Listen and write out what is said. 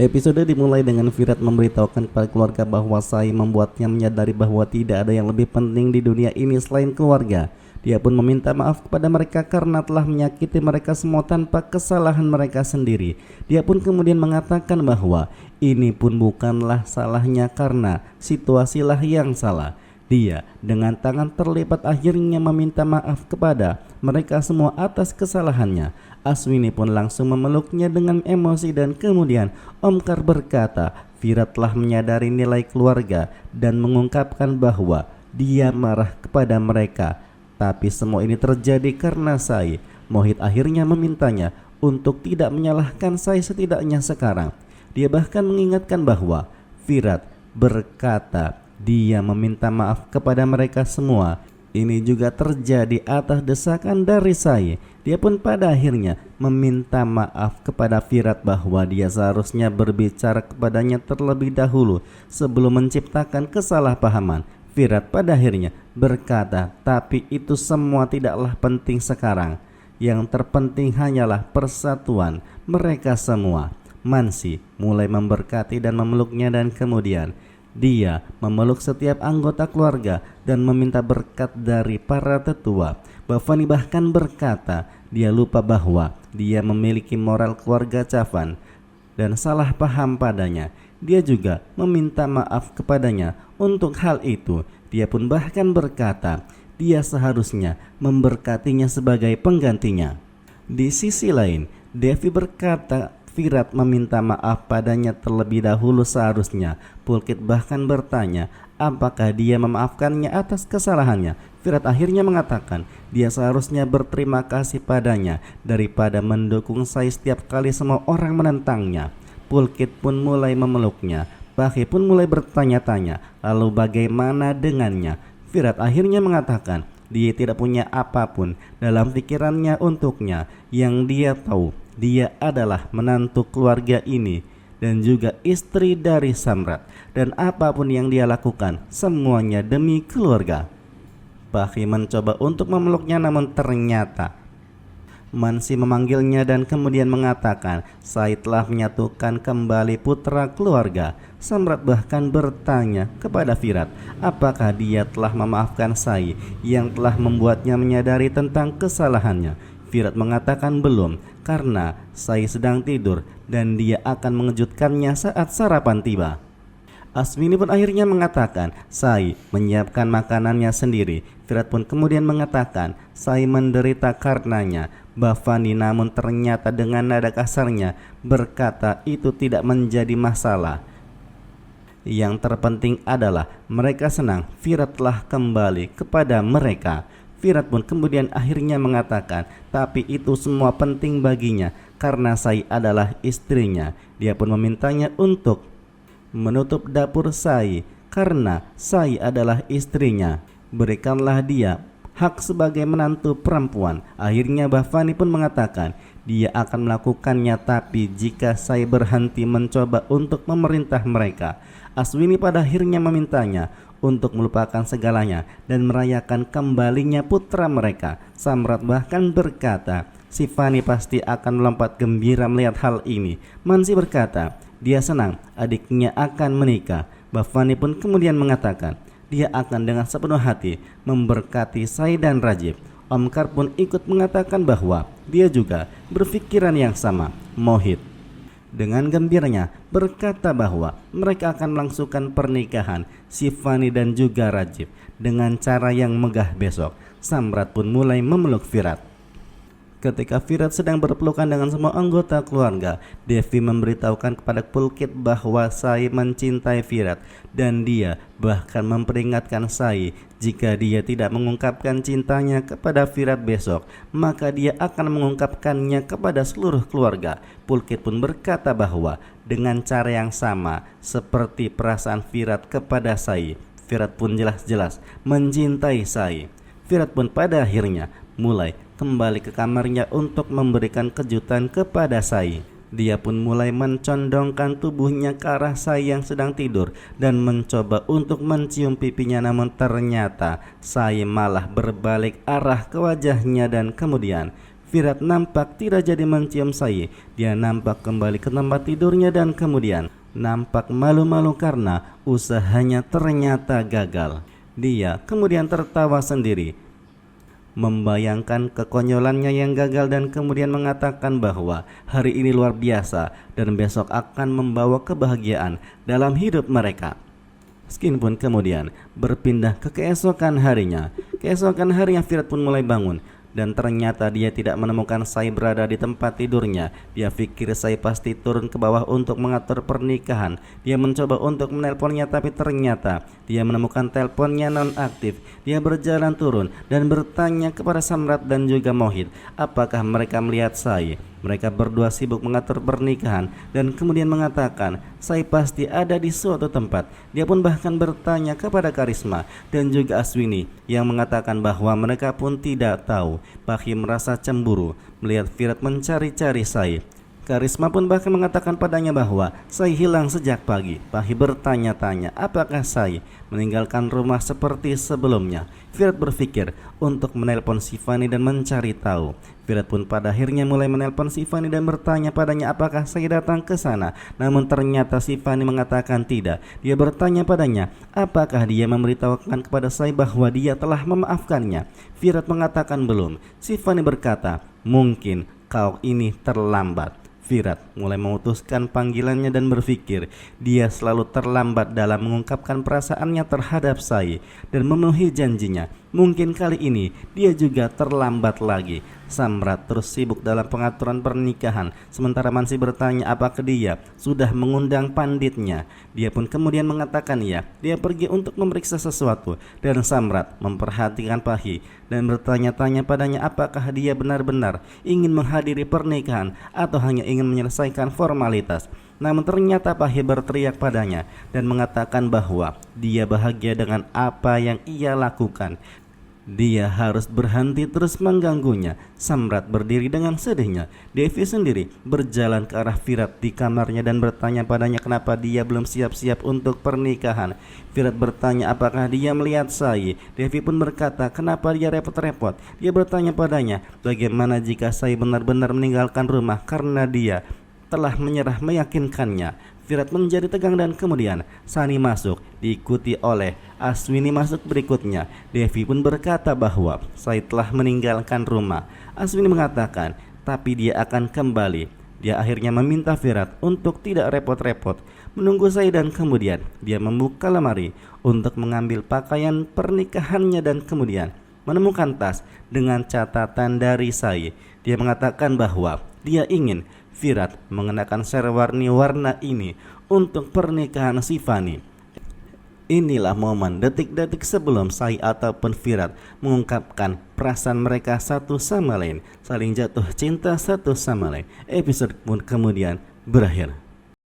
Episode dimulai dengan Virat memberitahukan kepada keluarga bahwa Sai membuatnya menyadari bahwa tidak ada yang lebih penting di dunia ini selain keluarga. Dia pun meminta maaf kepada mereka karena telah menyakiti mereka semua tanpa kesalahan mereka sendiri. Dia pun kemudian mengatakan bahwa ini pun bukanlah salahnya karena situasilah yang salah. Dia dengan tangan terlipat akhirnya meminta maaf kepada mereka semua atas kesalahannya. Aswini pun langsung memeluknya dengan emosi dan kemudian Omkar berkata Virat telah menyadari nilai keluarga dan mengungkapkan bahwa dia marah kepada mereka. Tapi semua ini terjadi karena Sai. Mohit akhirnya memintanya untuk tidak menyalahkan Sai setidaknya sekarang. Dia bahkan mengingatkan bahwa Virat berkata dia meminta maaf kepada mereka semua. Ini juga terjadi atas desakan dari Sai. Dia pun pada akhirnya meminta maaf kepada Virat bahwa dia seharusnya berbicara kepadanya terlebih dahulu sebelum menciptakan kesalahpahaman. Virat pada akhirnya berkata, tapi itu semua tidaklah penting sekarang. Yang terpenting hanyalah persatuan mereka semua. Mansi mulai memberkati dan memeluknya dan kemudian dia memeluk setiap anggota keluarga dan meminta berkat dari para tetua. Bhavani bahkan berkata dia lupa bahwa dia memiliki moral keluarga Chavan dan salah paham padanya. Dia juga meminta maaf kepadanya untuk hal itu. Dia pun bahkan berkata dia seharusnya memberkatinya sebagai penggantinya. Di sisi lain, Devi berkata Virat meminta maaf padanya terlebih dahulu seharusnya. Pulkit bahkan bertanya apakah dia memaafkannya atas kesalahannya. Virat akhirnya mengatakan dia seharusnya berterima kasih padanya daripada mendukung Sai setiap kali semua orang menentangnya. Pulkit pun mulai memeluknya. Bakhi pun mulai bertanya-tanya lalu bagaimana dengannya. Virat akhirnya mengatakan dia tidak punya apapun dalam pikirannya untuknya. Yang dia tahu dia adalah menantu keluarga ini dan juga istri dari Samrat, dan apapun yang dia lakukan semuanya demi keluarga. Bakhi mencoba untuk memeluknya namun ternyata Mansi memanggilnya dan kemudian mengatakan Sai telah menyatukan kembali putra keluarga. Samrat bahkan bertanya kepada Virat apakah dia telah memaafkan Sai yang telah membuatnya menyadari tentang kesalahannya. Virat mengatakan belum karena Sai sedang tidur dan dia akan mengejutkannya saat sarapan tiba. Aswini pun akhirnya mengatakan Sai menyiapkan makanannya sendiri. Virat pun kemudian mengatakan Sai menderita karenanya. Bhavani namun ternyata dengan nada kasarnya berkata itu tidak menjadi masalah. Yang terpenting adalah mereka senang Virat telah kembali kepada mereka. Virat pun kemudian akhirnya mengatakan tapi itu semua penting baginya karena Sai adalah istrinya. Dia pun memintanya untuk menutup dapur Sai karena Sai adalah istrinya. Berikanlah dia hak sebagai menantu perempuan. Akhirnya Bhavani pun mengatakan dia akan melakukannya tapi jika Sai berhenti mencoba untuk memerintah mereka. Aswini pada akhirnya memintanya untuk melupakan segalanya dan merayakan kembalinya putra mereka. Samrat bahkan berkata Sifani pasti akan melompat gembira melihat hal ini. Mansi berkata dia senang adiknya akan menikah. Bhavani pun kemudian mengatakan dia akan dengan sepenuh hati memberkati Sai dan Rajiv. Omkar pun ikut mengatakan bahwa dia juga berpikiran yang sama. Mohit dengan gembiranya berkata bahwa mereka akan melangsungkan pernikahan Sifani dan juga Rajiv dengan cara yang megah besok. Samrat pun mulai memeluk Virat. Ketika Virat sedang berpelukan dengan semua anggota keluarga, Devi memberitahukan kepada Pulkit bahwa Sai mencintai Virat dan dia bahkan memperingatkan Sai jika dia tidak mengungkapkan cintanya kepada Virat besok, maka dia akan mengungkapkannya kepada seluruh keluarga. Pulkit pun berkata bahwa dengan cara yang sama seperti perasaan Virat kepada Sai, Virat pun jelas-jelas mencintai Sai. Virat pun pada akhirnya mulai kembali ke kamarnya untuk memberikan kejutan kepada Sai. Dia pun mulai mencondongkan tubuhnya ke arah Sai yang sedang tidur dan mencoba untuk mencium pipinya, namun ternyata Sai malah berbalik arah ke wajahnya dan kemudian Firat nampak tidak jadi mencium Sai. Dia nampak kembali ke tempat tidurnya dan kemudian nampak malu-malu karena usahanya ternyata gagal. Dia kemudian tertawa sendiri, membayangkan kekonyolannya yang gagal dan kemudian mengatakan bahwa hari ini luar biasa dan besok akan membawa kebahagiaan dalam hidup mereka. Skin pun kemudian berpindah ke keesokan harinya. Keesokan harinya Firat pun mulai bangun dan ternyata dia tidak menemukan Sai berada di tempat tidurnya. Dia pikir Sai pasti turun ke bawah untuk mengatur pernikahan. Dia mencoba untuk menelponnya tapi ternyata dia menemukan teleponnya nonaktif. Dia berjalan turun dan bertanya kepada Samrat dan juga Mohit apakah mereka melihat Sai. Mereka berdua sibuk mengatur pernikahan dan kemudian mengatakan Sai pasti ada di suatu tempat. Dia pun bahkan bertanya kepada Karisma dan juga Aswini yang mengatakan bahwa mereka pun tidak tahu. Pahi merasa cemburu melihat Firat mencari-cari Sai. Karisma pun bahkan mengatakan padanya bahwa Sai hilang sejak pagi. Pahi bertanya-tanya apakah Sai meninggalkan rumah seperti sebelumnya. Firat berpikir untuk menelpon Sifani dan mencari tahu. Firat pun pada akhirnya mulai menelpon Sifani dan bertanya padanya apakah Sai datang ke sana. Namun ternyata Sifani mengatakan tidak. Dia bertanya padanya apakah dia memberitahukan kepada Sai bahwa dia telah memaafkannya. Firat mengatakan belum. Sifani berkata, mungkin kau ini terlambat. Firat mulai memutuskan panggilannya dan berpikir dia selalu terlambat dalam mengungkapkan perasaannya terhadap Sai dan memenuhi janjinya. Mungkin kali ini dia juga terlambat lagi. Samrat terus sibuk dalam pengaturan pernikahan, sementara Mansi bertanya apakah dia sudah mengundang panditnya. Dia pun kemudian mengatakan ya, dia pergi untuk memeriksa sesuatu. Dan Samrat memperhatikan Pahi dan bertanya-tanya padanya apakah dia benar-benar ingin menghadiri pernikahan atau hanya ingin menyelesaikan formalitas. Namun ternyata Pahi berteriak padanya dan mengatakan bahwa dia bahagia dengan apa yang ia lakukan. Dia harus berhenti terus mengganggunya. Samrat berdiri dengan sedihnya. Devi sendiri berjalan ke arah Firat di kamarnya dan bertanya padanya kenapa dia belum siap-siap untuk pernikahan. Firat bertanya apakah dia melihat Sai. Devi pun berkata kenapa dia repot-repot. Dia bertanya padanya bagaimana jika Sai benar-benar meninggalkan rumah karena dia telah menyerah meyakinkannya. Firat menjadi tegang dan kemudian Sani masuk diikuti oleh Aswini masuk berikutnya. Devi pun berkata bahwa Sai telah meninggalkan rumah. Aswini mengatakan tapi dia akan kembali. Dia akhirnya meminta Firat untuk tidak repot-repot menunggu Sai dan kemudian dia membuka lemari untuk mengambil pakaian pernikahannya dan kemudian menemukan tas dengan catatan dari Sai. Dia mengatakan bahwa dia ingin Firat mengenakan sherwani warna ini untuk pernikahan Sifani. Inilah momen detik-detik sebelum Sai ataupun Firat mengungkapkan perasaan mereka satu sama lain, saling jatuh cinta satu sama lain. Episode pun kemudian berakhir.